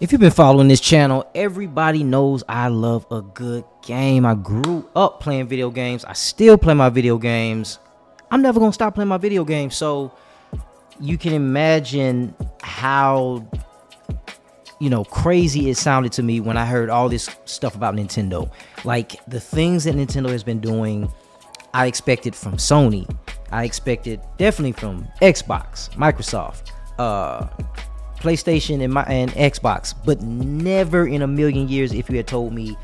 If you've been following this channel, everybody knows I love a good game. I grew up playing video games. I still play my video games. I'm never gonna stop playing my video games. So you can imagine how crazy it sounded to me when I heard all this stuff about Nintendo. Like the things that Nintendo has been doing, I expected from Sony. I expected definitely from Xbox, Microsoft, PlayStation and Xbox, but never in a million years if you had told me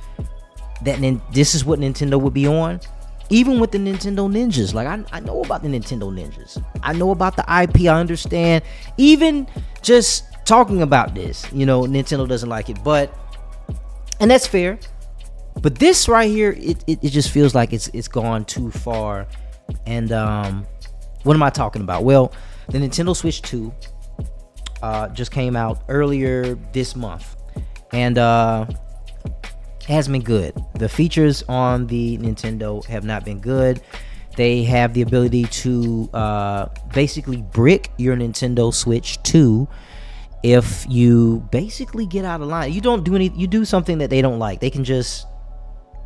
that this is what Nintendo would be on. Even with the Nintendo Ninjas, like I know about the Nintendo Ninjas. I know about the IP. I understand. Even just talking about this, Nintendo doesn't like it, and that's fair. But this right here, it just feels like it's gone too far. And what am I talking about? Well, the Nintendo Switch 2 just came out earlier this month, and has been good. The features on the Nintendo have not been good. They have the ability to basically brick your Nintendo Switch 2 if you basically get out of line. You do something that they don't like. They can just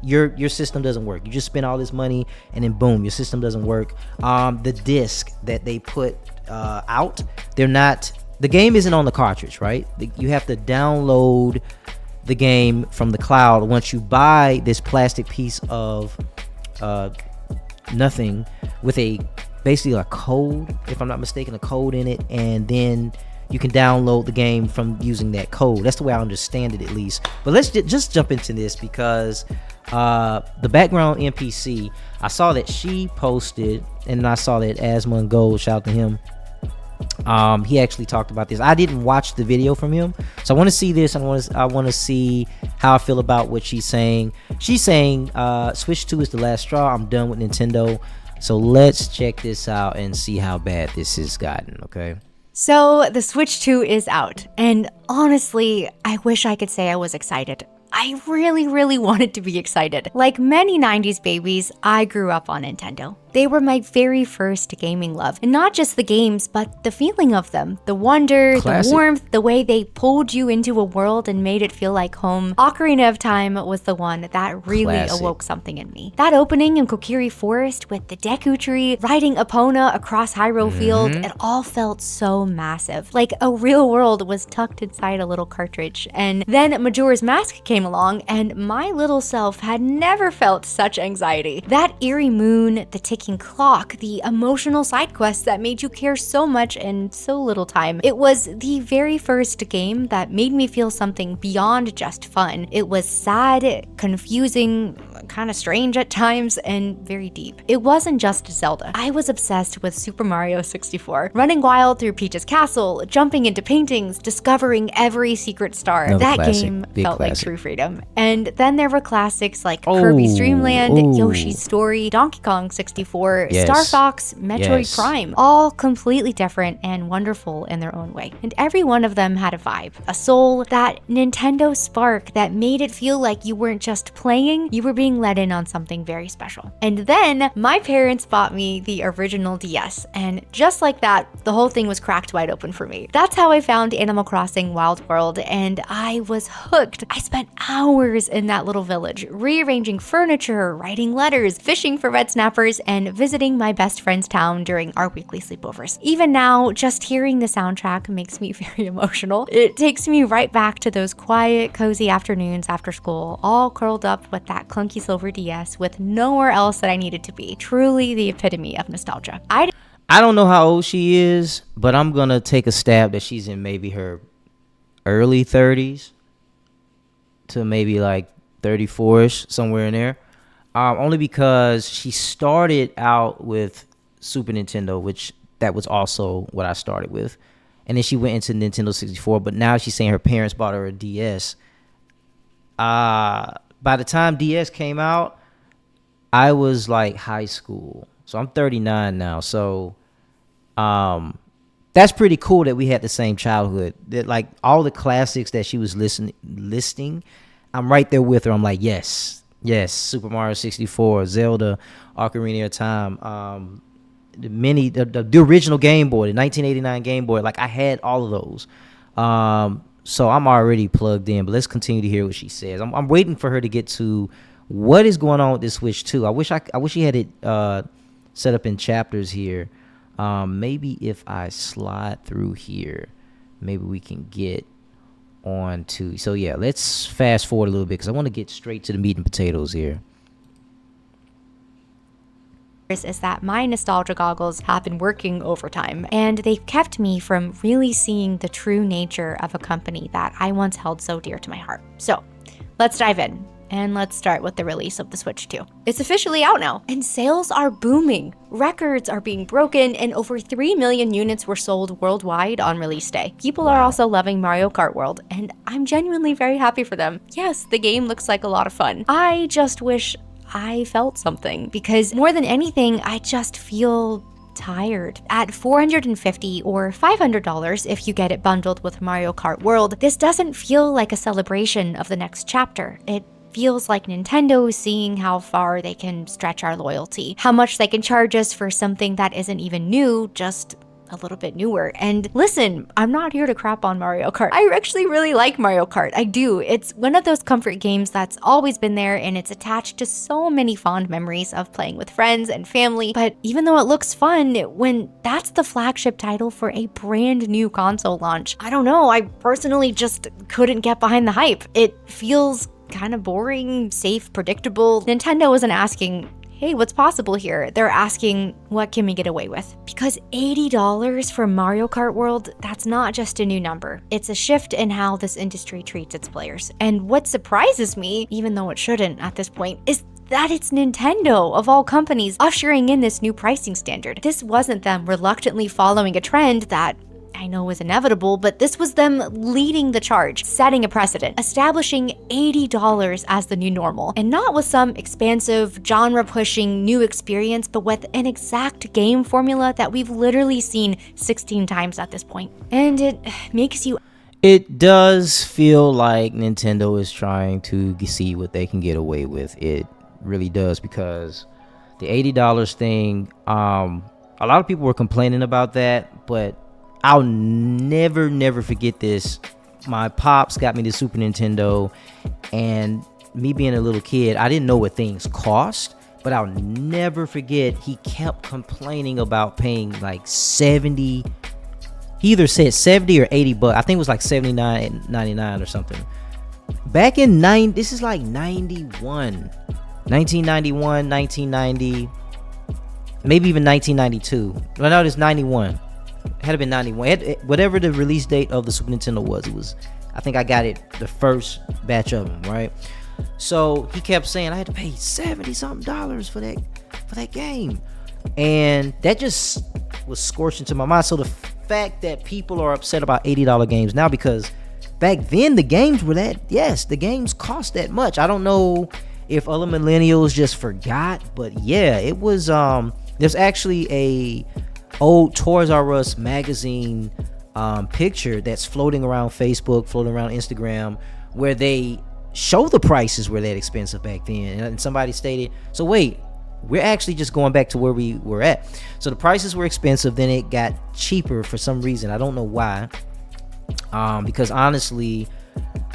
your system doesn't work. You just spend all this money and then boom, your system doesn't work. The disc that they put out, the game isn't on the cartridge, right? You have to download the game from the cloud. Once you buy this plastic piece of nothing with basically a code, if I'm not mistaken, a code in it, and then you can download the game from using that code. That's the way I understand it, at least. But let's just jump into this, because the background NPC, I saw that she posted, and I saw that Asmund Gold, shout out to him, he actually talked about this. I didn't watch the video from him, so I want to see this. I want to see how I feel about what she's saying. She's saying Switch 2 is the last straw. I'm done with Nintendo. So let's check this out and see how bad this has gotten, okay? So the Switch 2 is out, and honestly, I wish I could say I was excited. I really, really wanted to be excited. Like many 90s babies, I grew up on Nintendo. They were my very first gaming love. And not just the games, but the feeling of them. The wonder, Classic. The warmth, the way they pulled you into a world and made it feel like home. Ocarina of Time was the one that really Classic. awoke something in me. That opening in Kokiri Forest with the Deku Tree, riding Epona across Hyrule Field, it all felt so massive. Like a real world was tucked inside a little cartridge. And then Majora's Mask came along, and my little self had never felt such anxiety. That eerie moon, the ticking clock, the emotional side quests that made you care so much in so little time. It was the very first game that made me feel something beyond just fun. It was sad, confusing, kind of strange at times, and very deep. It wasn't just Zelda. I was obsessed with Super Mario 64, running wild through Peach's castle, jumping into paintings, discovering every secret star. Another that classic. game Big felt like classic. true freedom. And then there were classics like Kirby's Dream Land, Yoshi's Story, Donkey Kong 64, Yes. Star Fox, Metroid Yes. Prime, all completely different and wonderful in their own way. And every one of them had a vibe, a soul, that Nintendo spark that made it feel like you weren't just playing, you were being let in on something very special. And then my parents bought me the original DS, and just like that, the whole thing was cracked wide open for me. That's how I found Animal Crossing Wild World, and I was hooked. I spent hours in that little village, rearranging furniture, writing letters, fishing for red snappers, and visiting my best friend's town during our weekly sleepovers. Even now, just hearing the soundtrack makes me very emotional. It takes me right back to those quiet, cozy afternoons after school, all curled up with that clunky silver DS with nowhere else that I needed to be. Truly the epitome of nostalgia. I don't know how old she is, but I'm gonna take a stab that she's in maybe her early 30s to maybe like 34ish, somewhere in there. Only because she started out with Super Nintendo, which that was also what I started with, and then she went into Nintendo 64. But now she's saying her parents bought her a DS. By the time DS came out, I was like high school, so I'm 39 now. So that's pretty cool that we had the same childhood. That like all the classics that she was listing, I'm right there with her. I'm like, yes, Super Mario 64, Zelda, Ocarina of Time, the original Game Boy, the 1989 Game Boy. Like I had all of those. So I'm already plugged in, but let's continue to hear what she says. I'm waiting for her to get to what is going on with this Switch 2. I wish she had it set up in chapters here. Maybe if I slide through here, maybe we can get on to. So yeah, let's fast forward a little bit because I want to get straight to the meat and potatoes here. Is that my nostalgia goggles have been working overtime, and they've kept me from really seeing the true nature of a company that I once held so dear to my heart. So let's dive in. And let's start with the release of the Switch 2. It's officially out now, and sales are booming. Records are being broken, and over 3 million units were sold worldwide on release day. People are also loving Mario Kart World, and I'm genuinely very happy for them. Yes, the game looks like a lot of fun. I just wish I felt something, because more than anything, I just feel tired. At $450 or $500 if you get it bundled with Mario Kart World, this doesn't feel like a celebration of the next chapter. It feels like Nintendo seeing how far they can stretch our loyalty, how much they can charge us for something that isn't even new, just a little bit newer. And listen, I'm not here to crap on Mario Kart. I actually really like Mario Kart. I do. It's one of those comfort games that's always been there, and it's attached to so many fond memories of playing with friends and family. But even though it looks fun, when that's the flagship title for a brand new console launch, I don't know, I personally just couldn't get behind the hype. It feels kind of boring, safe, predictable. Nintendo isn't asking, hey, what's possible here? They're asking, what can we get away with? Because $80 for Mario Kart World, that's not just a new number. It's a shift in how this industry treats its players. And what surprises me, even though it shouldn't at this point, is that it's Nintendo, of all companies, ushering in this new pricing standard. This wasn't them reluctantly following a trend that I know was inevitable, but this was them leading the charge, setting a precedent, establishing $80 as the new normal, and not with some expansive, genre-pushing new experience, but with an exact game formula that we've literally seen 16 times at this point. And it makes you... It does feel like Nintendo is trying to see what they can get away with. It really does, because the $80 thing, a lot of people were complaining about that, but I'll never forget this. My pops got me the Super Nintendo, and me being a little kid, I didn't know what things cost, but I'll never forget he kept complaining about paying like 70. He either said 70 or 80 bucks. I think it was like 79.99 or something. Back in this is like 1991, 1990, maybe even 1992. Well, no, it's 91. It had been 91. Whatever the release date of the Super Nintendo was, I think I got it the first batch of them, right? So he kept saying I had to pay $70 something for that game, and that just was scorching to my mind. So the fact that people are upset about $80 games now, because back then the games were the games cost that much. I don't know if other millennials just forgot, but yeah, it was. There's actually a old Toys R Us magazine picture that's floating around Facebook, floating around Instagram, where they show the prices were that expensive back then. And somebody stated, so wait, we're actually just going back to where we were at. So the prices were expensive, then it got cheaper for some reason. I don't know why. Because honestly,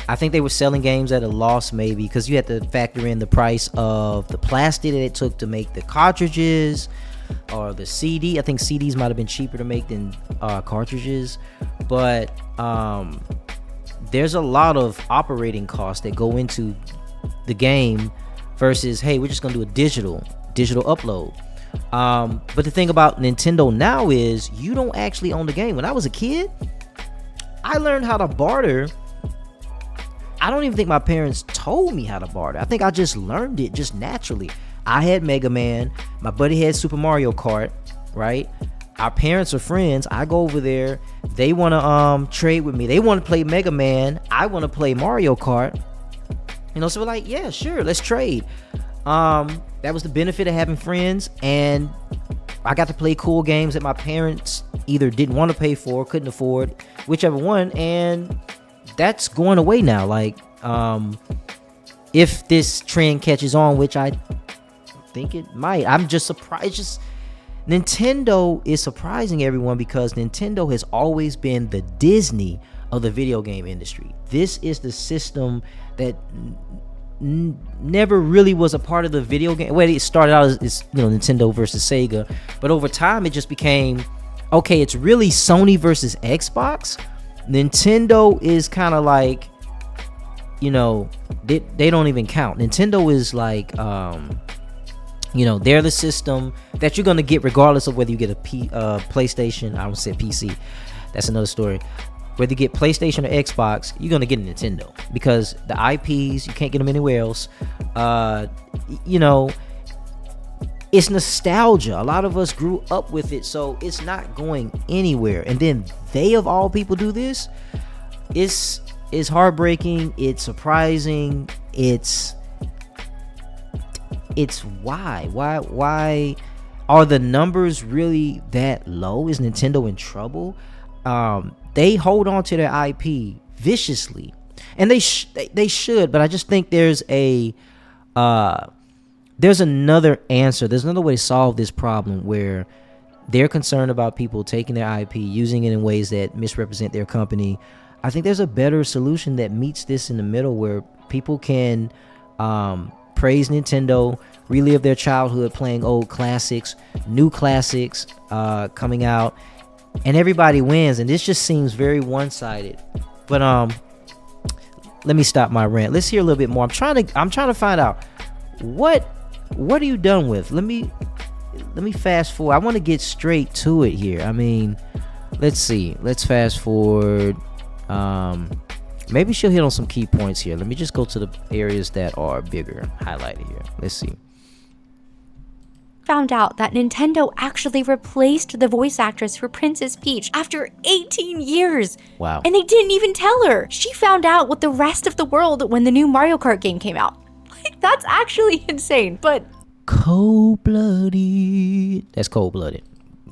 I think they were selling games at a loss, maybe because you had to factor in the price of the plastic that it took to make the cartridges, or the CD. I think CDs might have been cheaper to make than cartridges, but there's a lot of operating costs that go into the game versus, hey, we're just gonna do a digital upload. But the thing about Nintendo now is you don't actually own the game. When I was a kid, I learned how to barter. I don't even think my parents told me how to barter. I think I just learned it just naturally. I had Mega Man, my buddy had Super Mario Kart, right? Our parents are friends. I go over there, they want to trade with me. They want to play Mega Man, I want to play Mario Kart. So we're like, yeah, sure, let's trade. That was the benefit of having friends, and I got to play cool games that my parents either didn't want to pay for, couldn't afford, whichever one, and that's going away now. Like, if this trend catches on, which I think it might, I'm just surprised. Nintendo is surprising everyone, because Nintendo has always been the Disney of the video game industry. This is the system that never really was a part of the video game. Well, it started out as Nintendo versus Sega, but over time it just became, okay, it's really Sony versus Xbox. Nintendo is kind of like, they don't even count. Nintendo is like, they're the system that you're gonna get regardless of whether you get a PlayStation. I almost said PC. That's another story. Whether you get PlayStation or Xbox, you're gonna get a Nintendo because the IPs, you can't get them anywhere else. It's nostalgia. A lot of us grew up with it, so it's not going anywhere. And then they, of all people, do this. It's heartbreaking. It's surprising. It's why are the numbers really that low? Is Nintendo in trouble? They hold on to their IP viciously, and they should. But I just think there's another answer. There's another way to solve this problem where they're concerned about people taking their IP, using it in ways that misrepresent their company. I think there's a better solution that meets this in the middle, where people can praise Nintendo, relive their childhood playing old classics, new classics coming out, and everybody wins. And this just seems very one-sided. But let me stop my rant. Let's hear a little bit more. I'm trying to find out what are you done with. Let me fast forward. I want to get straight to it here. I mean, let's see. Let's fast forward. Maybe she'll hit on some key points here. Let me just go to the areas that are bigger, highlighted here. Let's see. Found out that Nintendo actually replaced the voice actress for Princess Peach after 18 years. Wow. And they didn't even tell her. She found out with the rest of the world when the new Mario Kart game came out. Like, that's actually insane, but... Cold-blooded. That's cold-blooded.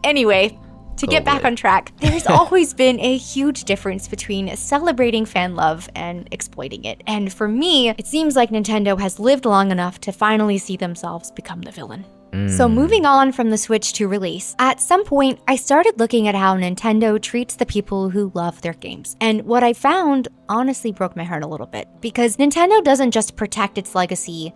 Anyway, to get back on track, there's always been a huge difference between celebrating fan love and exploiting it. And for me, it seems like Nintendo has lived long enough to finally see themselves become the villain. So moving on from the Switch 2 release, at some point, I started looking at how Nintendo treats the people who love their games. And what I found honestly broke my heart a little bit, because Nintendo doesn't just protect its legacy,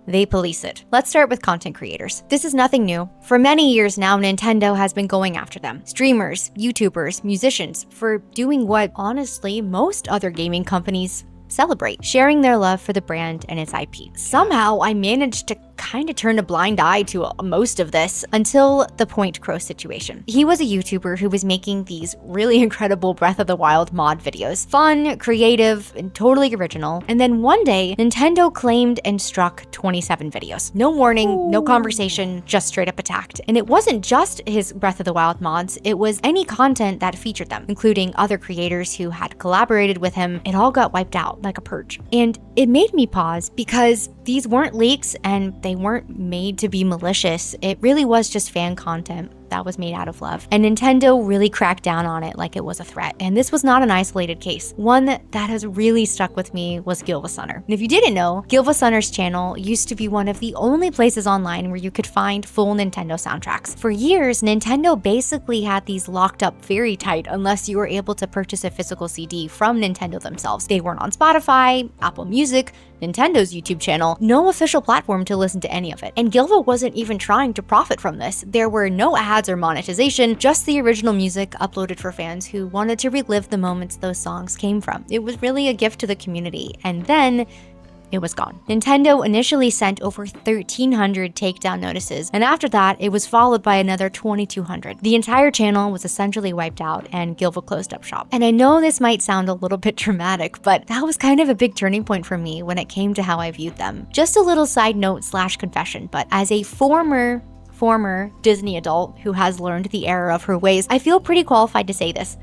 they police it. Let's start with content creators. This is nothing new. For many years now, Nintendo has been going after them. Streamers, YouTubers, musicians, for doing what, honestly, most other gaming companies celebrate, sharing their love for the brand and its IP. Somehow, I managed to kind of turn a blind eye to most of this until the Point Crow situation. He was a YouTuber who was making these really incredible Breath of the Wild mod videos. Fun, creative, and totally original. And then one day, Nintendo claimed and struck 27 videos. No warning, no conversation, just straight up attacked. And it wasn't just his Breath of the Wild mods, it was any content that featured them, including other creators who had collaborated with him. It all got wiped out like a purge. And it made me pause, because these weren't leaks and they weren't made to be malicious. It really was just fan content that was made out of love. And Nintendo really cracked down on it like it was a threat. And this was not an isolated case. One that has really stuck with me was Gilvasunner. And if you didn't know, Gilvasunner's channel used to be one of the only places online where you could find full Nintendo soundtracks. For years, Nintendo basically had these locked up very tight unless you were able to purchase a physical CD from Nintendo themselves. They weren't on Spotify, Apple Music, Nintendo's YouTube channel, no official platform to listen to any of it. And Gilva wasn't even trying to profit from this. There were no ads or monetization, just the original music uploaded for fans who wanted to relive the moments those songs came from. It was really a gift to the community. And then it was gone. Nintendo initially sent over 1,300 takedown notices, and after that, it was followed by another 2,200. The entire channel was essentially wiped out, and Gilva closed up shop. And I know this might sound a little bit dramatic, but that was kind of a big turning point for me when it came to how I viewed them. Just a little side note / confession, but as a former Disney adult who has learned the error of her ways, I feel pretty qualified to say this.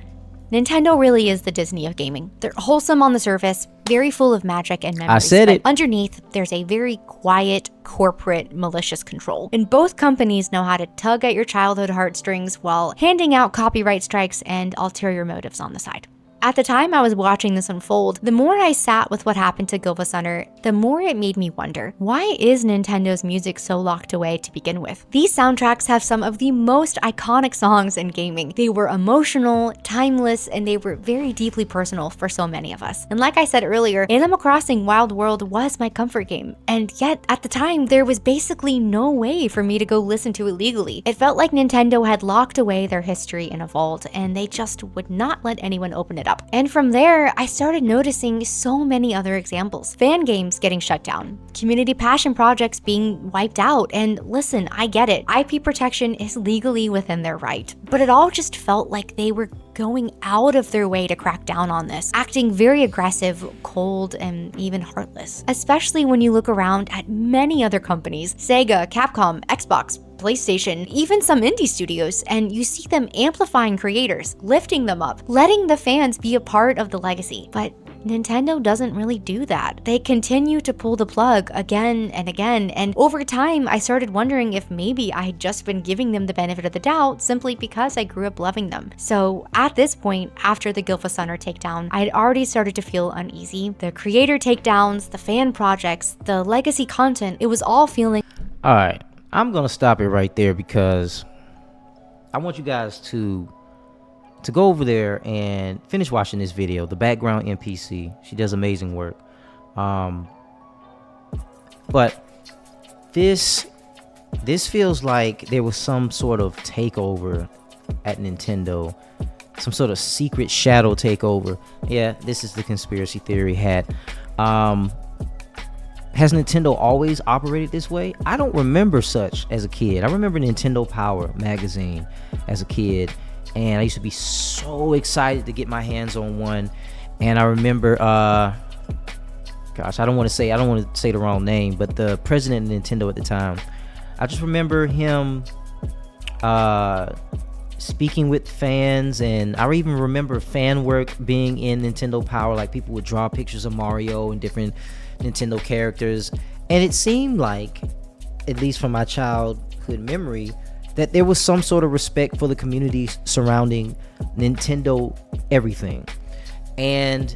Nintendo really is the Disney of gaming. They're wholesome on the surface, very full of magic and memories. I said it. Underneath, there's a very quiet, corporate, malicious control. And both companies know how to tug at your childhood heartstrings while handing out copyright strikes and ulterior motives on the side. At the time I was watching this unfold, the more I sat with what happened to Gylfasunner, the more it made me wonder, why is Nintendo's music so locked away to begin with? These soundtracks have some of the most iconic songs in gaming. They were emotional, timeless, and they were very deeply personal for so many of us. And like I said earlier, Animal Crossing Wild World was my comfort game, and yet at the time there was basically no way for me to go listen to it legally. It felt like Nintendo had locked away their history in a vault, and they just would not let anyone open it up. And from there, I started noticing so many other examples. Fan games getting shut down, community passion projects being wiped out, and listen, I get it, IP protection is legally within their right, but it all just felt like they were going out of their way to crack down on this, acting very aggressive, cold, and even heartless. Especially when you look around at many other companies, Sega, Capcom, Xbox, PlayStation, even some indie studios, and you see them amplifying creators, lifting them up, letting the fans be a part of the legacy. But Nintendo doesn't really do that. They continue to pull the plug again and again, and over time, I started wondering if maybe I had just been giving them the benefit of the doubt simply because I grew up loving them. So at this point, after the Gylfasunner takedown, I had already started to feel uneasy. The creator takedowns, the fan projects, the legacy content, it was all feeling... All right, I'm gonna stop it right there because I want you guys to go over there and finish watching this video. The background NPC, she does amazing work. But this feels like there was some sort of takeover at Nintendo, some sort of secret shadow takeover. Yeah, this is the conspiracy theory hat. Has Nintendo always operated this way? I don't remember such as a kid. I remember Nintendo Power magazine as a kid, and I used to be so excited to get my hands on one. And I remember, gosh, I don't want to say the wrong name, but the president of Nintendo at the time, I just remember him speaking with fans, and I even remember fan work being in Nintendo Power. Like, people would draw pictures of Mario and different Nintendo characters, and it seemed like, at least from my childhood memory, that there was some sort of respect for the community surrounding Nintendo everything. And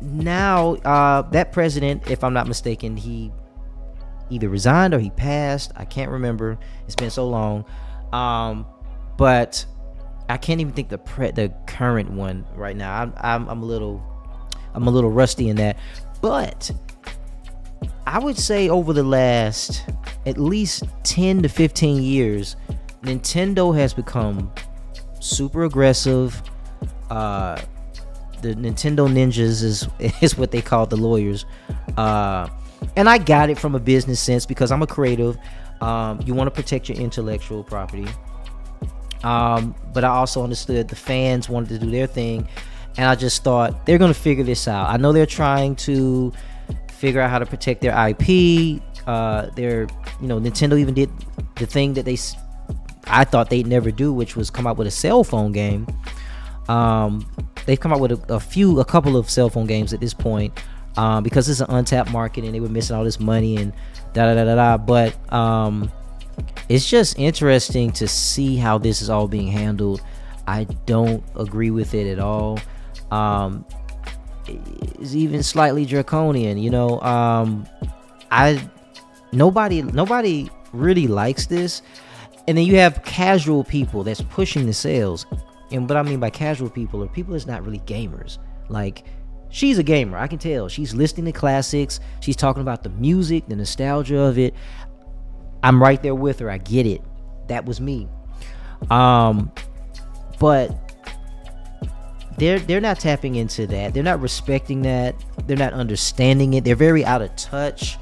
now that president, if I'm not mistaken, he either resigned or he passed. I can't remember, it's been so long. But I can't even think the current one right now. I'm a little rusty in that. But I would say over the last at least 10 to 15 years, Nintendo has become super aggressive. The Nintendo ninjas is what they call the lawyers. And I got it from a business sense because I'm a creative. You want to protect your intellectual property. But I also understood the fans wanted to do their thing. And I just thought they're going to figure this out. I know they're trying to figure out how to protect their IP. Nintendo even did the thing that I thought they'd never do, which was come out with a cell phone game. They've come out with a couple of cell phone games at this point, because it's an untapped market and they were missing all this money and da-da-da-da-da. But it's just interesting to see how this is all being handled. I don't agree with it at all. It's even slightly draconian, nobody really likes this. And then you have casual people that's pushing the sales. And what I mean by casual people are people that's not really gamers. Like, she's a gamer, I can tell. She's listening to classics, she's talking about the music, the nostalgia of it. I'm right there with her, I get it. That was me. But they're not tapping into that. They're not respecting that. They're not understanding it. They're very out of touch.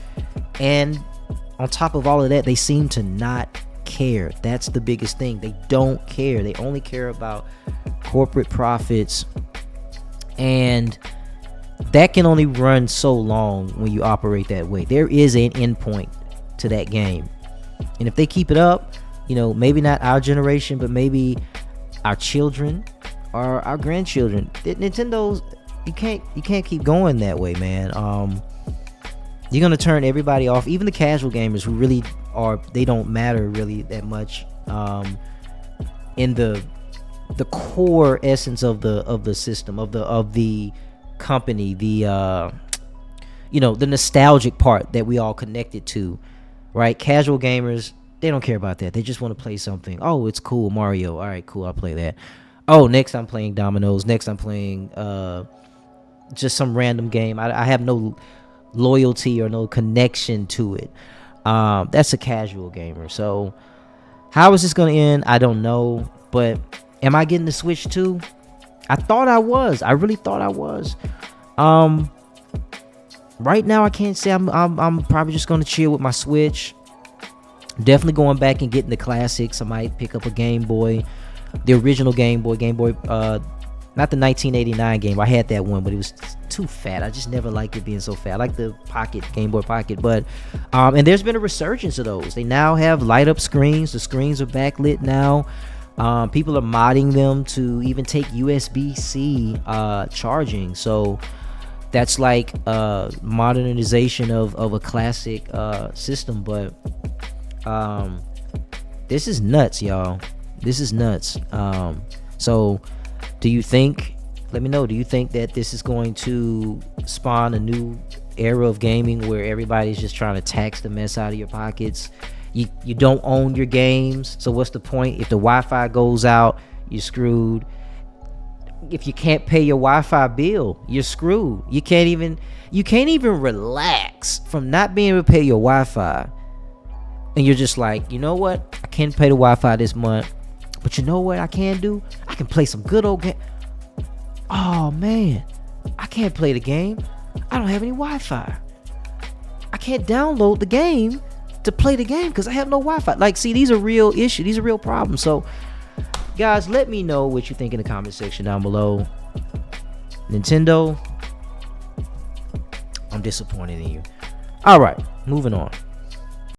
And on top of all of that, they seem to not care. That's the biggest thing. They don't care. They only care about corporate profits. And that can only run so long when you operate that way. There is an endpoint to that game. And if they keep it up, maybe not our generation, but maybe our children or our grandchildren. Nintendo's, you can't keep going that way, man. You're gonna turn everybody off, even the casual gamers who really they don't matter really that much in the the core essence of the system, of the company, the the nostalgic part that we all connected to, right? Casual gamers, they don't care about that. They just want to play something. Oh, it's cool, Mario. All right, cool, I'll play that. Oh, next I'm playing dominoes. Next I'm playing just some random game. I have no loyalty or no connection to it. That's a casual gamer. So how is this going to end? I don't know. But am I getting the Switch too? I thought I was. I really thought I was. Right now I can't say. I'm probably just going to chill with my Switch. Definitely going back and getting the classics. I might pick up a Game Boy, the original Game Boy, not the 1989 Game Boy. I had that one, but it was too fat. I just never liked it being so fat. I like the Pocket, Game Boy Pocket, but and there's been a resurgence of those. They now have light up screens. The screens are backlit now. People are modding them to even take USB-C charging. So that's like modernization of a classic system. But this is nuts, y'all. This is nuts. So do you think, let me know, do you think that this is going to spawn a new era of gaming where everybody's just trying to tax the mess out of your pockets? You don't own your games, so what's the point? If the Wi-Fi goes out, you're screwed. If you can't pay your Wi-Fi bill, you're screwed. You can't even relax from not being able to pay your Wi-Fi. And you're just like, you know what? I can't pay the Wi-Fi this month. But you know what I can do? I can play some good old game. Oh, man. I can't play the game. I don't have any Wi-Fi. I can't download the game to play the game because I have no Wi-Fi. Like, see, these are real issues. These are real problems. So, guys, let me know what you think in the comment section down below. Nintendo, I'm disappointed in you. All right, moving on.